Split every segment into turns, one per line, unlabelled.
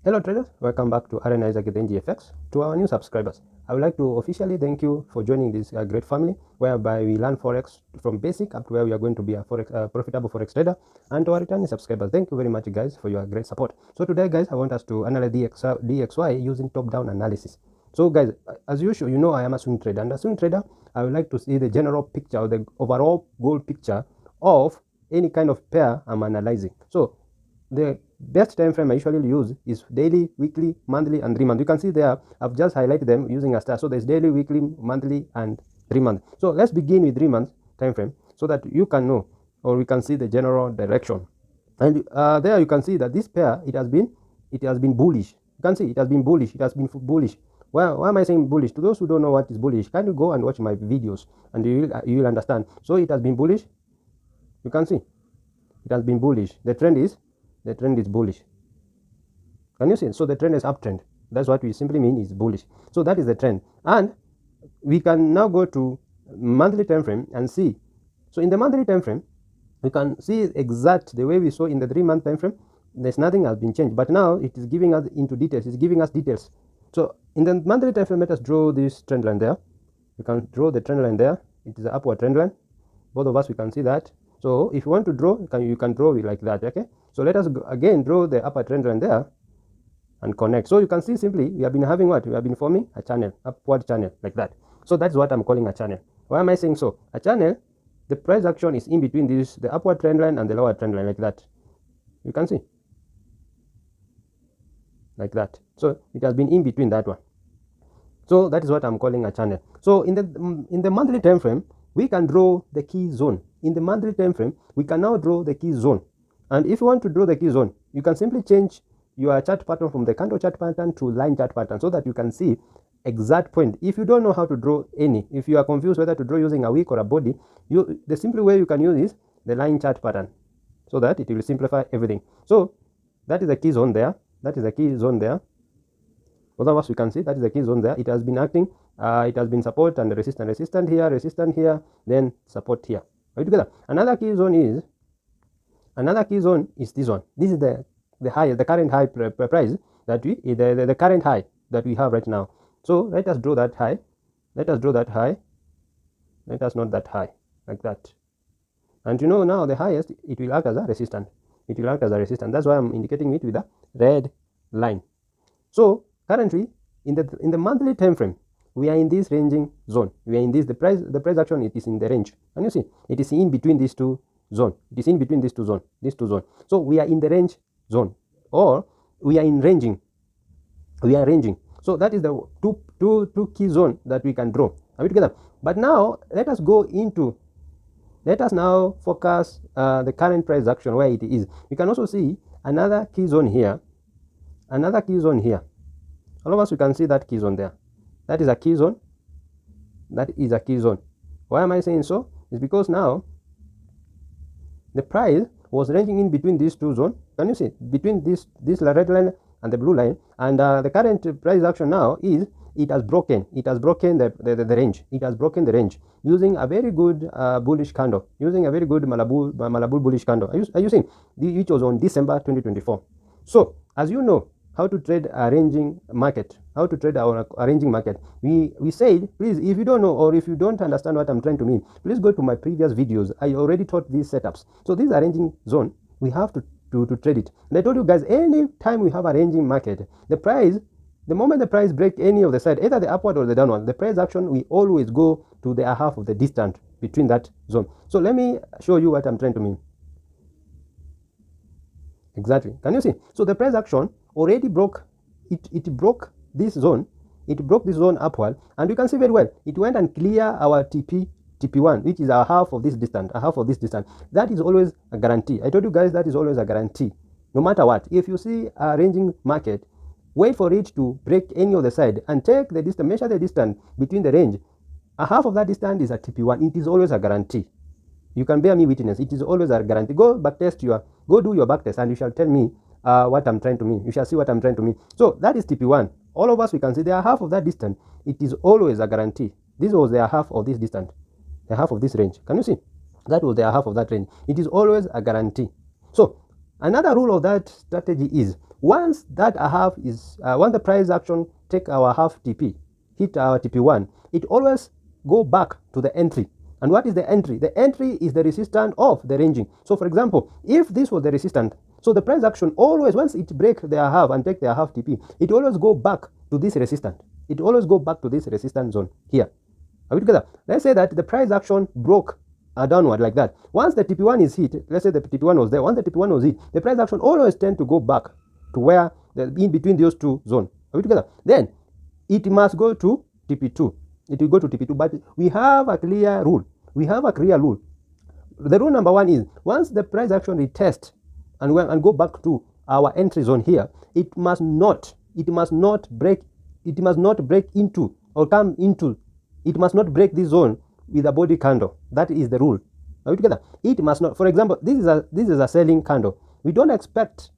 Hello traders, welcome back to analyze again GFX. To our new subscribers, I would like to officially thank you for joining this great family whereby we learn forex from basic up to where we are going to be a profitable forex trader. And to our returning subscribers, thank you very much guys for your great support. So today guys, I want us to analyze DXY using top-down analysis. So guys, as usual, you know I am a swing trader, and as a swing trader I would like to see the general picture or the overall goal picture of any kind of pair I'm analyzing. So the best time frame I usually use is daily, weekly, monthly, and 3 month. You can see there I've just highlighted them using a star. So there's daily, weekly, monthly, and 3 month. So let's begin with 3 months time frame so that you can know or we can see the general direction. And there you can see that this pair it has been bullish. You can see it has been bullish. It has been bullish. Well, why am I saying bullish? To those who don't know what is bullish, can you go and watch my videos and you will understand. So it has been bullish. You can see it has been bullish. The trend is bullish. Can you see? So the trend is uptrend. That's what we simply mean is bullish. So that is the trend. And we can now go to monthly time frame and see. So in the monthly time frame, we can see exact the way we saw in the 3 month time frame. There's nothing has been changed, but now it is giving us into details. It's giving us details. So in the monthly time frame, let us draw this trend line there. We can draw the trend line there. It is an upward trend line. Both of us we can see that. So if you want to draw, you can draw it like that. Okay. So let us again draw the upper trend line there and connect. So you can see simply we have been having what? We have been forming a channel, upward channel like that. So that's what I'm calling a channel. Why am I saying so? A channel, the price action is in between this, the upward trend line and the lower trend line like that. You can see. Like that. So it has been in between that one. So that is what I'm calling a channel. So in the monthly time frame, we can draw the key zone. In the monthly time frame, we can now draw the key zone. And if you want to draw the key zone, you can simply change your chart pattern from the candle chart pattern to line chart pattern so that you can see exact point. If you don't know how to draw any, if you are confused whether to draw using a wick or a body, the simple way you can use is the line chart pattern so that it will simplify everything. So that is the key zone there. That is the key zone there. Both of us we can see that is the key zone there. It has been acting. It has been support and resistant here, then support here. Are you together? Another key zone is this one. This is the high, the current high price that the current high that we have right now. So let us draw that high. Let us draw that high. Let us note that high like that. And you know now the highest it will act as a resistance. It will act as a resistance. That's why I'm indicating it with a red line. So currently in the monthly time frame, we are in this ranging zone. We are in this the price action it is in the range. And you see it is in between these two zone. It is in between these two zone. So we are in the range zone or we are in ranging. We are ranging. So that is the two key zone that we can draw. Are we together? But now let us now focus the current price action where it is. We can also see another key zone here. Another key zone here. All of us we can see that key zone there. That is a key zone. That is a key zone. Why am I saying so? It's because now the price was ranging in between these two zones. Can you see? Between this red line and the blue line. And the current price action now is it has broken. It has broken the range. It has broken the range using a very good bullish candle. Using a very good Malabul bullish candle. Are you seeing? It was on December 2024. So as you know, how to trade a ranging market, we said, please, if you don't know or if you don't understand what I'm trying to mean, please go to my previous videos. I already taught these setups. So this ranging zone, we have to trade it. And I told you guys, any time we have a ranging market, the moment the price break any of the side, either the upward or the downward, the price action, we always go to the half of the distance between that zone. So let me show you what I'm trying to mean. Exactly. Can you see? So the price action already broke. It broke this zone. It broke this zone upward, and you can see very well. It went and clear our TP1, which is a half of this distance. That is always a guarantee. I told you guys that is always a guarantee. No matter what, if you see a ranging market, wait for it to break any of the side and take the distance. Measure the distance between the range. A half of that distance is a TP1. It is always a guarantee. You can bear me witness. It is always a guarantee. Go do your back test and you shall tell me what I'm trying to mean. You shall see what I'm trying to mean. So that is TP1. All of us we can see they are half of that distance. It is always a guarantee. This was their half of this distance. The half of this range. Can you see? That was their half of that range. It is always a guarantee. So another rule of that strategy is once that a half is, once the price action take our half TP, hit our TP1, it always go back to the entry. And what is the entry? The entry is the resistance of the ranging. So for example, if this was the resistance, so the price action always, once it break their half and take their half TP, it always go back to this resistance. It always go back to this resistance zone here. Are we together? Let's say that the price action broke downward like that. Once the TP1 is hit, let's say the TP1 was there. Once the TP1 was hit, the price action always tend to go back to where in between those two zones. Are we together? Then it must go to TP2. It will go to TP2, but we have a clear rule. We have a clear rule. The rule number one is, once the price action retest and go back to our entry zone here, it must not break into or come into, it must not break this zone with a body candle. That is the rule. Are we together? It must not. For example, this is a selling candle. We don't expect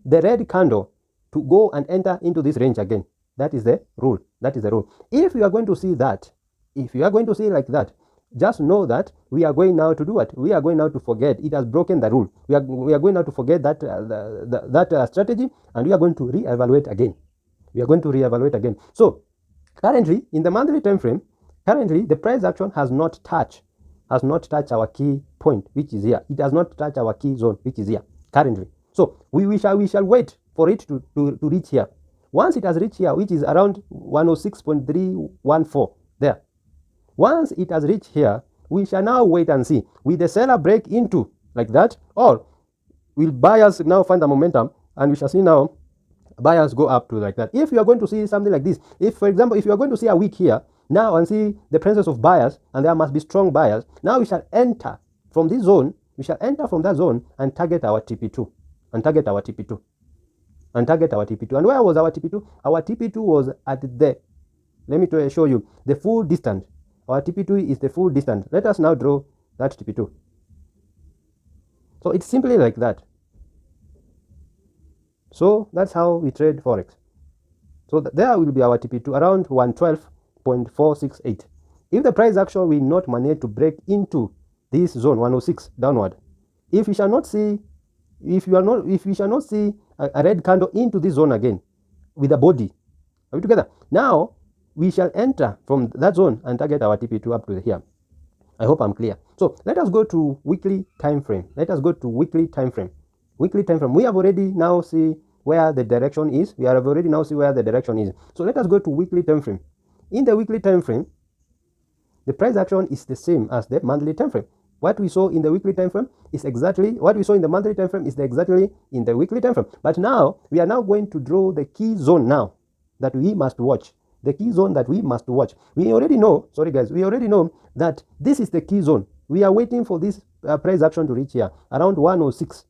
the red candle to go and enter into this range again. That is the rule. That is the rule. If you are going to see that, if you are going to see like that, just know that we are going now to do what? We are going now to forget. It has broken the rule. We are going now to forget that strategy, and we are going to reevaluate again. We are going to reevaluate again. So currently, in the monthly time frame, currently the price action has not touched our key point, which is here. It has not touched our key zone, which is here currently. So we shall wait for it to reach here. Once it has reached here, which is around 106.314 there. Once it has reached here, we shall now wait and see. Will the seller break into like that, or will buyers now find the momentum, and we shall see now buyers go up to like that. If you are going to see something like this, if for example, if you are going to see a week here now and see the presence of buyers, and there must be strong buyers, now we shall enter from this zone. We shall enter from that zone and target our TP2, and target our TP2, and target our TP2. And where was our TP2? Our TP2 was at the, let me show you the full distance. Our TP2 is the full distance. Let us now draw that TP2. So it's simply like that. So that's how we trade Forex. So there will be our TP2 around 112.468. If the price action will not manage to break into this zone 106 downward, if we shall not see a red candle into this zone again with a body, are we together? Now we shall enter from that zone and target our TP2 up to here. I hope I'm clear. So let us go to weekly time frame. Let us go to weekly time frame. Weekly time frame. We have already now see where the direction is. We have already now see where the direction is. So let us go to weekly time frame. In the weekly time frame, the price action is the same as the monthly time frame. What we saw in the weekly time frame is exactly what we saw in the monthly time frame is exactly in the weekly time frame. But now we are now going to draw the key zone now that we must watch. The key zone that we must watch. We already know, sorry guys, we already know that this is the key zone. We are waiting for this price action to reach here around 106,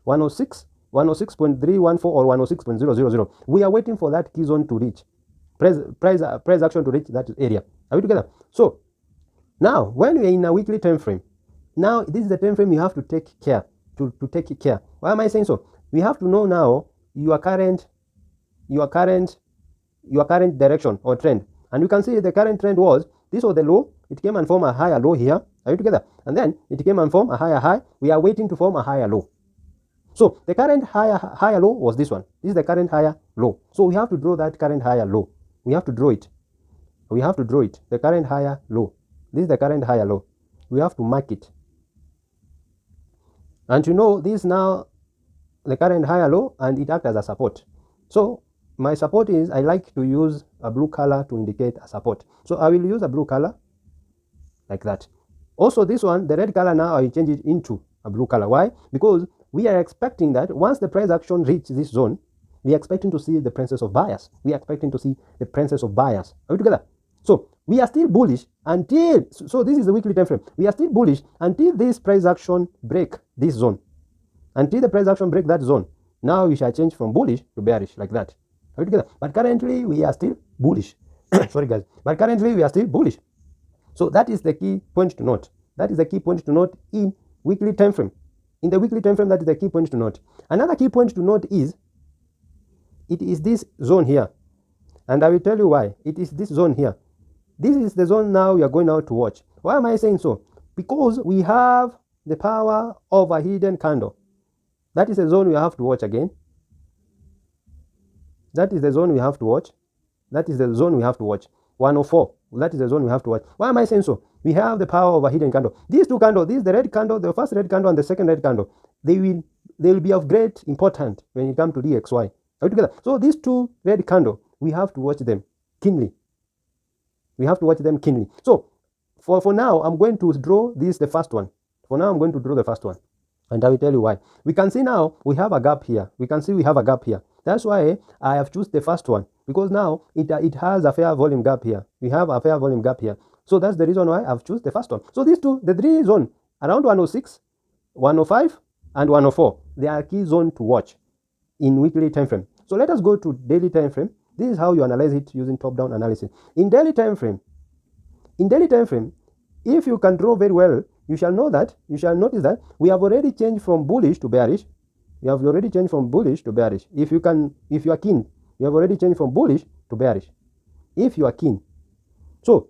106.314 or 106.000. We are waiting for that key zone to reach, price action to reach that area. Are we together? So now when we are in a weekly time frame, now this is the time frame you have to take care, to take care. Why am I saying so? We have to know now your current direction or trend. And you can see the current trend was, this was the low, it came and formed a higher low here. Are you together? And then it came and formed a higher high. We are waiting to form a higher low. So the current higher low was this one. This is the current higher low. So we have to draw that current higher low. We have to draw it. We have to draw it. The current higher low. This is the current higher low. We have to mark it. And you know, this is now the current higher low, and it acts as a support. So my support is, I like to use a blue color to indicate a support. So I will use a blue color like that. Also this one, the red color, now I will change it into a blue color. Why? Because we are expecting that once the price action reaches this zone, we are expecting to see the presence of buyers. We are expecting to see the presence of buyers. Are we together? So we are still bullish until, so this is the weekly time frame. We are still bullish until this price action break this zone. Until the price action break that zone. Now we shall change from bullish to bearish like that. Are we together? But currently we are still bullish. Sorry guys. But currently we are still bullish. So that is the key point to note. That is the key point to note in weekly time frame. In the weekly time frame, that is the key point to note. Another key point to note is, it is this zone here. And I will tell you why. It is this zone here. This is the zone now we are going now to watch. Why am I saying so? Because we have the power of a hidden candle. That is a zone we have to watch again. That is the zone we have to watch. That is the zone we have to watch. 104. That is the zone we have to watch. Why am I saying so? We have the power of a hidden candle. These two candles, this is the red candle, the first red candle and the second red candle. They will be of great importance when it comes to DXY. Are we together? So these two red candles, we have to watch them keenly. We have to watch them keenly. So for now, I'm going to draw this, the first one. For now, I'm going to draw the first one. And I will tell you why. We can see now we have a gap here. We can see we have a gap here. That's why I have chosen the first one, because now it has a fair volume gap here. We have a fair volume gap here. So that's the reason why I've chosen the first one. So these two, the three zone around 106, 105, and 104, they are key zone to watch in weekly time frame. So let us go to daily time frame. This is how you analyze it using top-down analysis. In daily time frame, if you can draw very well, you shall notice that we have already changed from bullish to bearish. We have already changed from bullish to bearish. If you are keen, you have already changed from bullish to bearish. If you are keen. So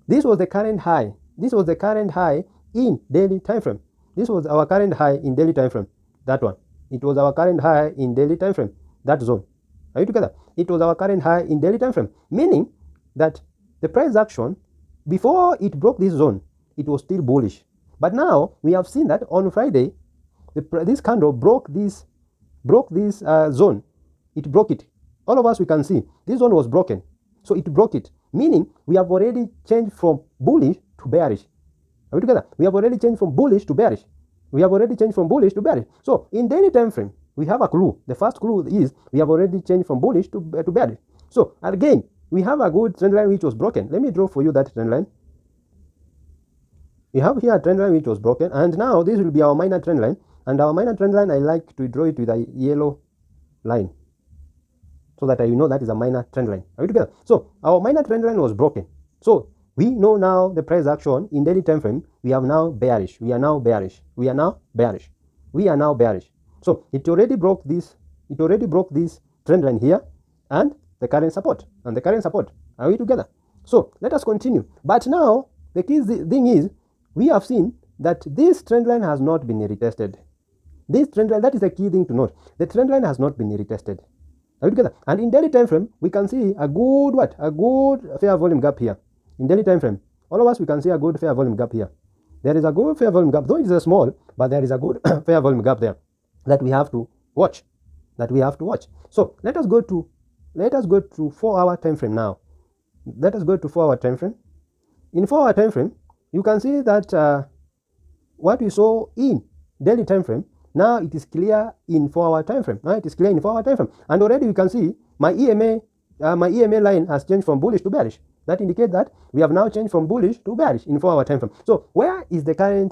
this was the current high. This was the current high in daily time frame. This was our current high in daily time frame. That one. It was our current high in daily time frame. That zone. Are you together? It was our current high in daily time frame. Meaning that the price action, before it broke this zone, it was still bullish. But now we have seen that on Friday, this candle broke this zone. It broke it. All of us, we can see this zone was broken. So it broke it. Meaning we have already changed from bullish to bearish. Are we together? We have already changed from bullish to bearish. We have already changed from bullish to bearish. So in daily time frame, we have a clue. The first clue is we have already changed from bullish to bearish. So again, we have a good trend line which was broken. Let me draw for you that trend line. We have here a trend line which was broken, and now this will be our minor trend line. And our minor trend line, I like to draw it with a yellow line, so that I know that is a minor trend line. Are we together? So our minor trend line was broken. So we know now the price action in daily time frame. We are now bearish. We are now bearish. We are now bearish. We are now bearish. So it already broke this. It already broke this trend line here, and the current support. And the current support. Are we together? So let us continue. But now the key thing is, we have seen that this trend line has not been retested. This trend line, that is the key thing to note. The trend line has not been retested. Are we together? And in daily time frame, we can see a good what? A good fair volume gap here. In daily time frame, all of us, we can see a good fair volume gap here. There is a good fair volume gap, though it is a small, but there is a good fair volume gap there that we have to watch. That we have to watch. So let us go to 4-hour time frame now. Let us go to 4-hour time frame. In 4-hour time frame, you can see that what we saw in daily time frame, now it is clear in 4-hour time frame. Now it is clear in 4-hour time frame, and already we can see my EMA line has changed from bullish to bearish. That indicates that we have now changed from bullish to bearish in 4-hour time frame. So where is the direction?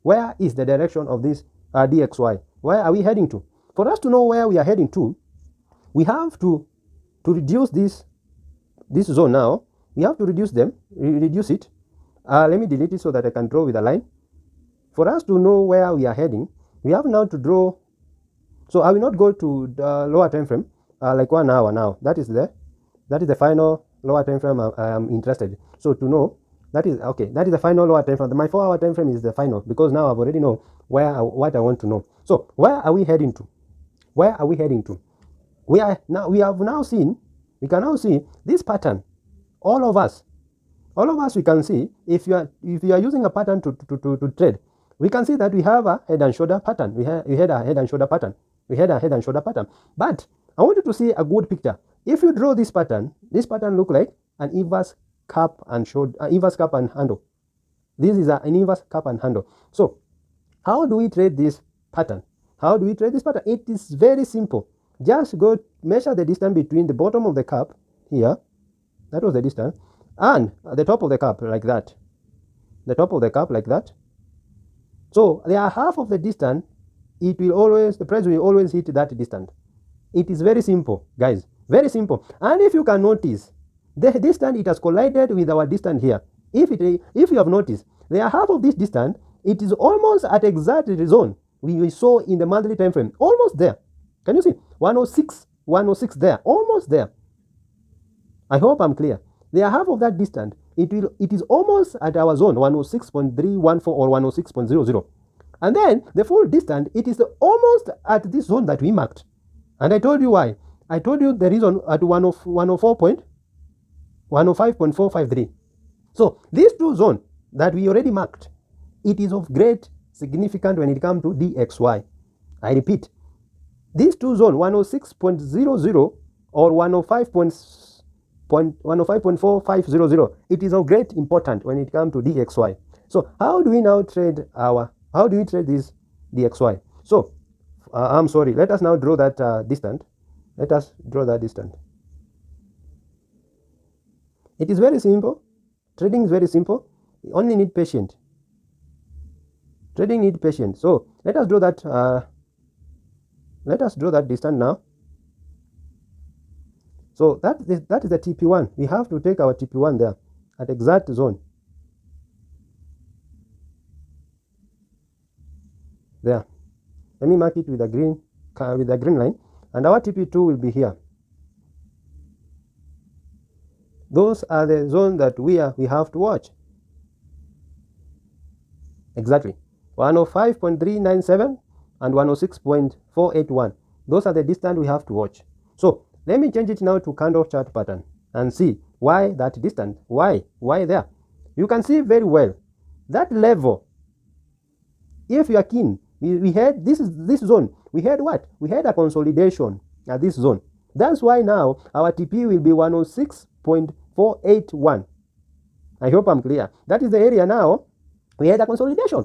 Where is the direction of this DXY? Where are we heading to? For us to know where we are heading to, we have to reduce this zone now. We have to reduce it. Let me delete it so that I can draw with a line. For us to know where we are heading, we have now to draw. So I will not go to the lower time frame, like 1 hour now. That is the final lower time frame I am interested. So to know, that is okay. That is the final lower time frame. My 4-hour time frame is the final, because now I've already know what I want to know. So where are we heading to? Where are we heading to? We can now see this pattern. All of us, we can see, if you are using a pattern to trade, we can see that we have a head and shoulder pattern. We had a head and shoulder pattern. But I want you to see a good picture. If you draw this pattern look like an inverse cup and handle. This is an inverse cup and handle. So how do we trade this pattern? It is very simple. Just go measure the distance between the bottom of the cup here. That was the distance. And the top of the cup like that. So they are half of the distance. The price will always hit that distance. It is very simple, guys. Very simple. And if you can notice, the distance, it has collided with our distance here. If you have noticed, they are half of this distance. It is almost at exact zone we saw in the monthly time frame. Almost there. Can you see? 106 there. Almost there. I hope I'm clear. They are half of that distance. It is almost at our zone, 106.314 or 106.00. And then the full distance, it is almost at this zone that we marked. And I told you why. I told you the reason at 105.453. So these two zones that we already marked, it is of great significance when it comes to DXY. I repeat, these two zones, 106.00 or 105.450, it is of great importance when it comes to DXY. So how do we now trade this DXY? So I'm sorry, let us now draw that distance. Let us draw that distance. It is very simple. Trading is very simple. You only need patience. Trading needs patience. So let us draw that. Distance now. So that is the TP1. We have to take our TP1 there at exact zone. There. Let me mark it with a green line, and our TP2 will be here. Those are the zones that we have to watch. Exactly. 105.397 and 106.481. Those are the distance we have to watch. So let me change it now to candle chart pattern and see why that distance. Why there? You can see very well that level. If you are keen, we had this zone. We had what? We had a consolidation at this zone. That's why now our TP will be 106.481. I hope I'm clear. That is the area now. We had a consolidation.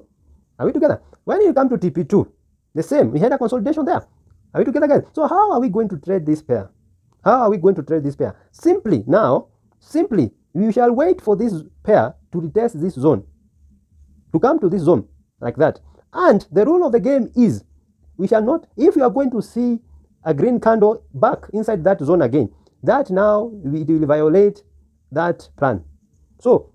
Are we together? When you come to TP2, the same. We had a consolidation there. Are we together again? So how are we going to trade this pair? How are we going to trade this pair? Simply, we shall wait for this pair to retest this zone, to come to this zone like that. And the rule of the game is, we shall not, if you are going to see a green candle back inside that zone again, that now it will violate that plan. So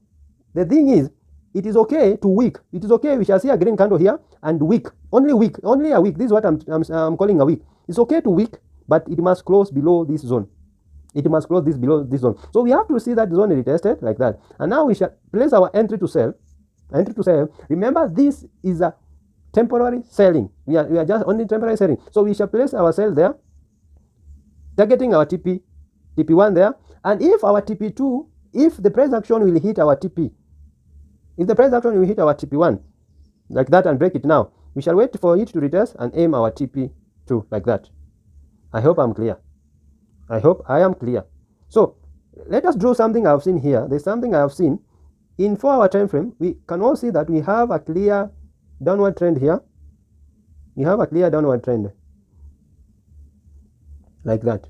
the thing is, it is okay to wick. It is okay. We shall see a green candle here and wick. Only a wick. This is what I'm calling a wick. It's okay to wick, but it must close below this zone. It must close below this zone. So we have to see that zone retested like that. And now we shall place our entry to sell. Remember, this is a temporary selling. We are just only temporary selling. So we shall place our sell there, targeting our TP1 there. And if our TP2, if the price action will hit our TP, if the price action will hit our TP1 like that and break it now, we shall wait for it to retest and aim our TP2 like that. I hope I'm clear. I hope I am clear. So let us draw something I have seen here. There's something I have seen in 4-hour time frame. We can all see that we have a clear downward trend here. We have a clear downward trend like that.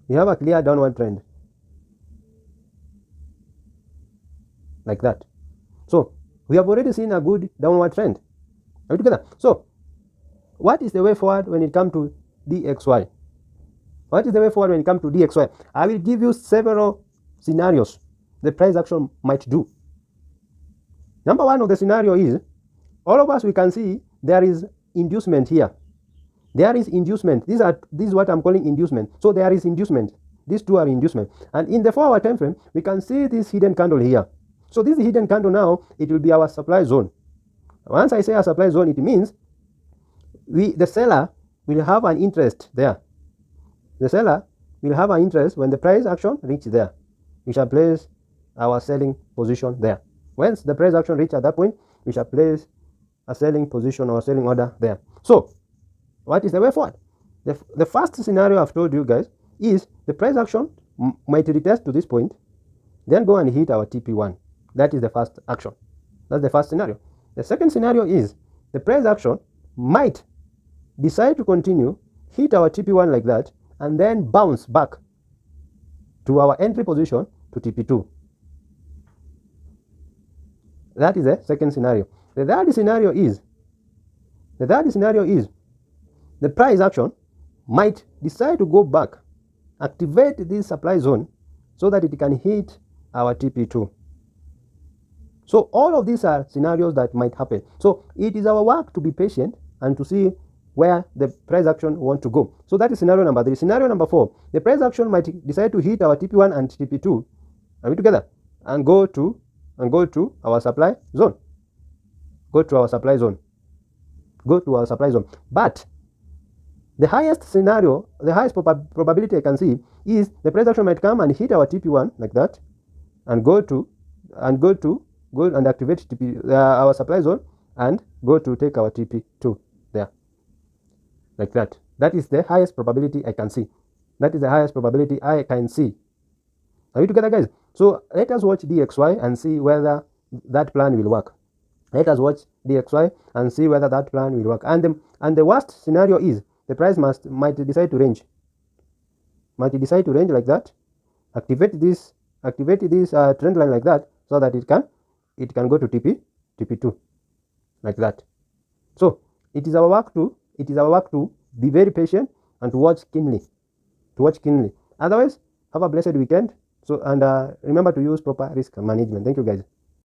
We have a clear downward trend like that. So we have already seen a good downward trend. Are we together? So what is the way forward when it comes to DXY? What is the way forward when it comes to DXY? I will give you several scenarios the price action might do. Number one of the scenario is, all of us, we can see there is inducement here. There is inducement. This is what I'm calling inducement. So there is inducement. These two are inducement. And in the 4-hour time frame, we can see this hidden candle here. So this hidden candle now, it will be our supply zone. Once I say a supply zone, it means the seller will have an interest there. The seller will have an interest when the price action reaches there. We shall place our selling position there. Once the price action reaches at that point, we shall place a selling position or selling order there. So what is the way forward? The first scenario I've told you guys is the price action might retest to this point, then go and hit our TP1. That is the first action. That's the first scenario. The second scenario is the price action might decide to continue, hit our TP1 like that, and then bounce back to our entry position to TP2. That is the second scenario. The third scenario is the price action might decide to go back, activate this supply zone so that it can hit our TP2. So all of these are scenarios that might happen. So it is our work to be patient and to see where the price action want to go. So that is scenario number 3. Scenario number 4, the price action might decide to hit our TP1 and TP2. Are we together? And go to our supply zone. Go to our supply zone. But The highest scenario, the highest probability I can see is the price action might come and hit our TP1 like that, and go and activate our supply zone, and go to take our TP2 there, like that. That is the highest probability I can see. That is the highest probability I can see. Are you together, guys? So let us watch DXY and see whether that plan will work. Let us watch DXY and see whether that plan will work. And the worst scenario is the price might decide to range. Might decide to range like that. Activate this trend line like that, so that it can go to TP2 like that. So it is our work to be very patient and to watch keenly. Otherwise, have a blessed weekend. So, and remember to use proper risk management. Thank you, guys.